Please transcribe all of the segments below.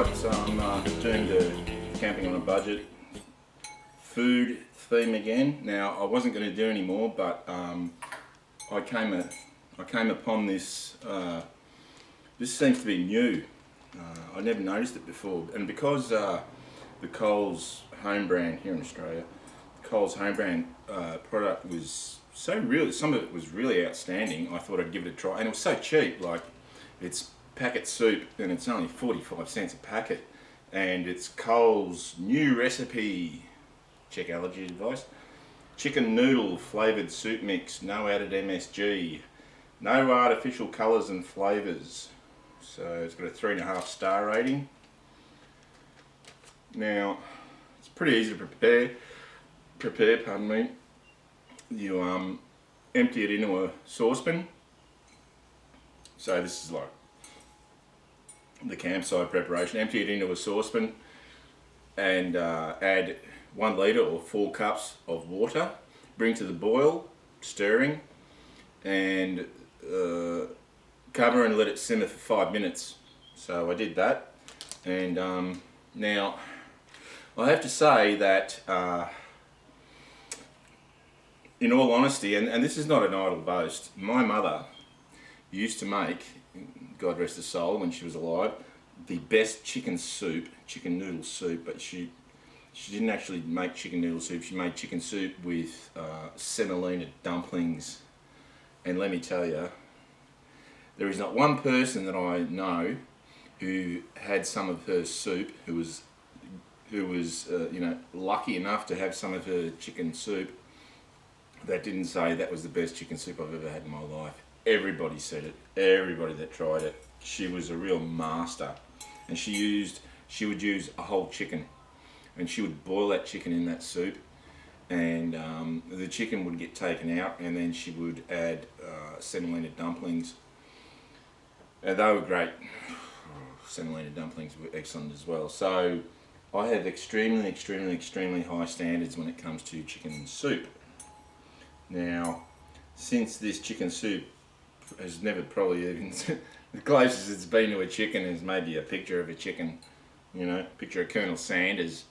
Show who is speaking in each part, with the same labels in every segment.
Speaker 1: Alright, so I'm doing the camping on a budget food theme again. Now I wasn't going to do any more, but I came upon this. This seems to be new. I never noticed it before, and because the Coles Homebrand here in Australia, the Coles Homebrand product was so real. Some of it was really outstanding. I thought I'd give it a try, and it was so cheap. Like, it's packet soup, and it's only 45 cents a packet, and it's Coles' new recipe. Check allergy advice. Chicken noodle flavoured soup mix, no added MSG, no artificial colours and flavours. So it's got a 3.5 star rating. Now it's pretty easy to prepare. Pardon me. You empty it into a saucepan. So this is like the campsite preparation. Empty it into a saucepan and add 1 litre or 4 cups of water. Bring to the boil, stirring, and cover and let it simmer for 5 minutes. So I did that, and now I have to say that in all honesty, and this is not an idle boast, my mother used to make, God rest her soul, when she was alive, the best chicken noodle soup, but she didn't actually make chicken noodle soup. She made chicken soup with semolina dumplings, and let me tell you, there is not one person that I know who had some of her soup who was you know, lucky enough to have some of her chicken soup that didn't say that was the best chicken soup I've ever had in my life. Everybody said it. Everybody that tried it. She was a real master, and she would use a whole chicken, and she would boil that chicken in that soup, and the chicken would get taken out, and then she would add semolina dumplings, and they were great. Semolina dumplings were excellent as well. So I have extremely high standards when it comes to chicken soup. Now, since this chicken soup has never probably even the closest it's been to a chicken is maybe a picture of a chicken, you know, picture of Colonel Sanders,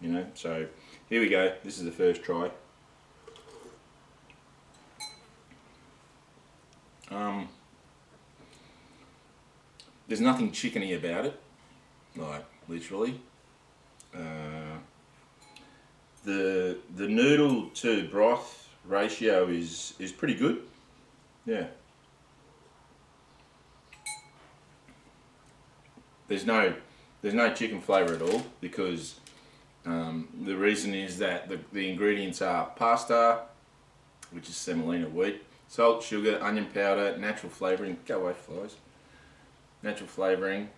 Speaker 1: you know. So here we go. This is the first try. There's nothing chickeny about it, like literally. The noodle to broth ratio is pretty good. Yeah. There's no chicken flavour at all, because the reason is that the ingredients are pasta, which is semolina wheat, salt, sugar, onion powder, natural flavouring, go away flies, natural flavouring,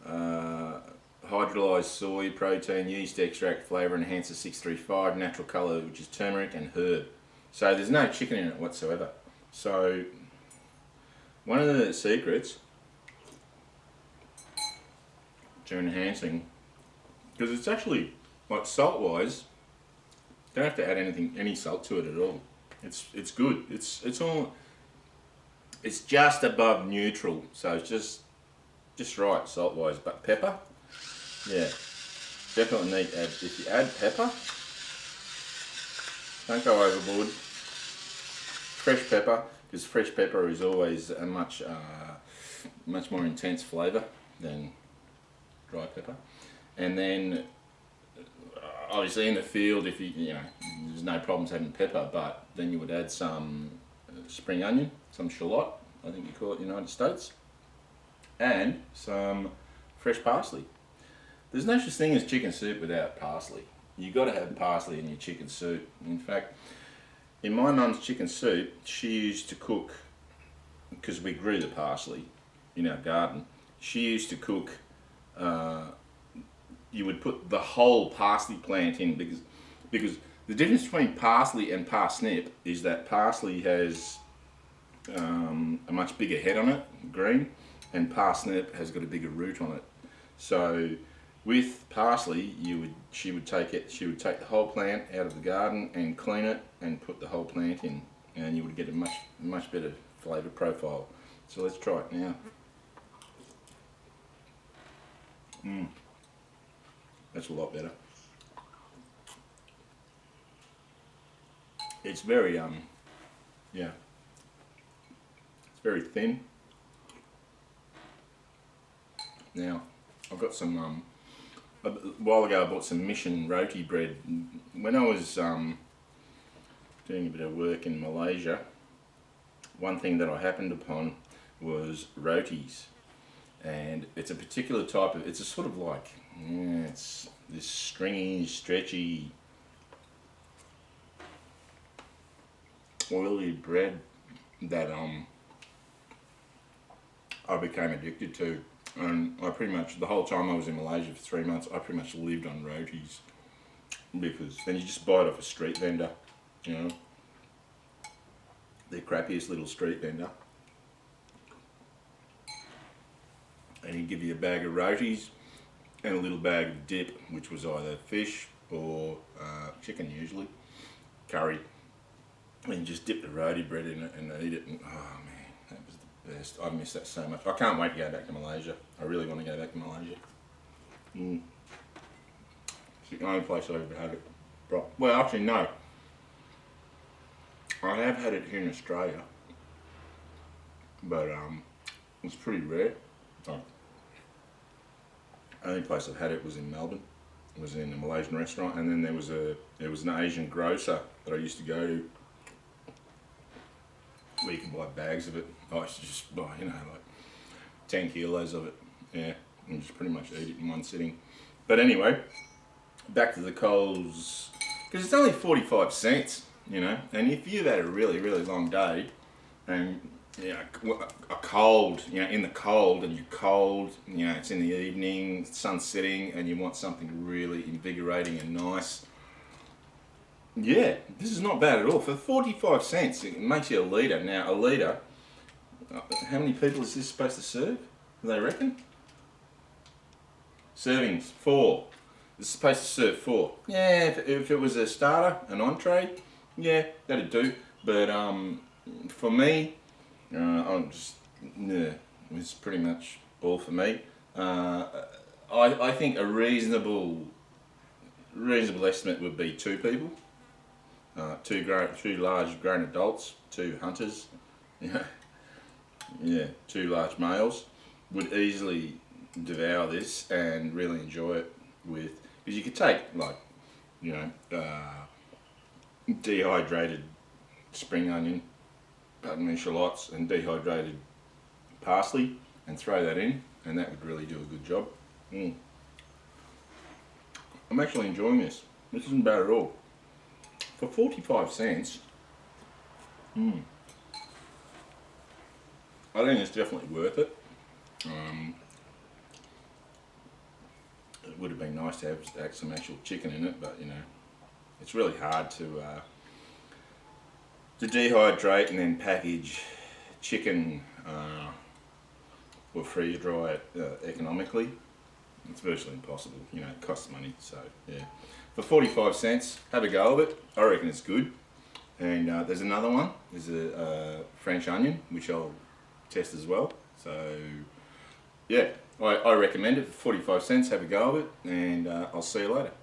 Speaker 1: hydrolyzed soy protein, yeast extract, flavour enhancer 635, natural colour, which is turmeric, and herb. So there's no chicken in it whatsoever. So one of the secrets to enhancing, because it's actually, like, salt wise, don't have to add any salt to it at all. It's good. It's just above neutral, so it's just right salt wise. But pepper, yeah, definitely need to add. If you add pepper, don't go overboard. Fresh pepper, because fresh pepper is always a much more intense flavour than dry pepper. And then obviously in the field, if you know, there's no problems having pepper, but then you would add some spring onion, some shallot, I think you call it in the United States, and some fresh parsley. There's no such thing as chicken soup without parsley. You got to have parsley in your chicken soup. In fact, in my mum's chicken soup, she used to cook, because we grew the parsley in our garden, she used to cook, you would put the whole parsley plant in, because the difference between parsley and parsnip is that parsley has a much bigger head on it, green, and parsnip has got a bigger root on it. So with parsley, she would take the whole plant out of the garden and clean it and put the whole plant in, and you would get a much better flavour profile. So let's try it now. That's a lot better. It's very yeah, it's very thin. Now I've got some a while ago I bought some Mission roti bread. When I was doing a bit of work in Malaysia, one thing that I happened upon was rotis, and it's a particular type of, it's a sort of like, yeah, it's this stringy, stretchy, oily bread that I became addicted to, and I pretty much, the whole time I was in Malaysia for 3 months, I pretty much lived on rotis, because then you just buy it off a street vendor, you know, the crappiest little street vendor, and he'd give you a bag of rotis and a little bag of dip, which was either fish or chicken usually, curry, and you just dip the roti bread in it and eat it, and oh man, that was the best. I miss that so much. I can't wait to go back to Malaysia. I really want to go back to Malaysia. It's the only place I've ever had it. Well, actually no. I have had it here in Australia, but it's pretty rare. The only place I've had it was in Melbourne. It was in a Malaysian restaurant, and then there was an Asian grocer that I used to go to, where you can buy bags of it. I used to just buy, you know, like 10 kilos of it, yeah, and just pretty much eat it in one sitting. But anyway, back to the Coles, because it's only 45 cents, you know, and if you've had a really, really long day, and you know, a cold, you know, in the cold, and you're cold, you know, it's in the evening, sun's setting, and you want something really invigorating and nice, yeah, this is not bad at all. For 45 cents, it makes you a litre. Now, a litre, how many people is this supposed to serve, do they reckon? Servings, 4. It's supposed to serve 4. Yeah, if it was a starter, an entree, yeah, that'd do. But for me, I'm just, yeah, it's pretty much all for me. I think a reasonable estimate would be 2 people. Two large grown adults, 2 hunters, yeah, 2 large males would easily devour this and really enjoy it with, because you could take, like, you know, dehydrated spring onion, button and shallots, and dehydrated parsley, and throw that in, and that would really do a good job. I'm actually enjoying this. This isn't bad at all. For 45 cents, I think it's definitely worth it. It would have been nice to have some actual chicken in it, but you know, it's really hard to dehydrate and then package chicken or freeze dry it economically. It's virtually impossible, you know, it costs money, so yeah. For 45 cents, have a go of it. I reckon it's good. And there's another one, there's a French onion, which I'll test as well. So yeah, I recommend it for 45 cents, have a go of it, and I'll see you later.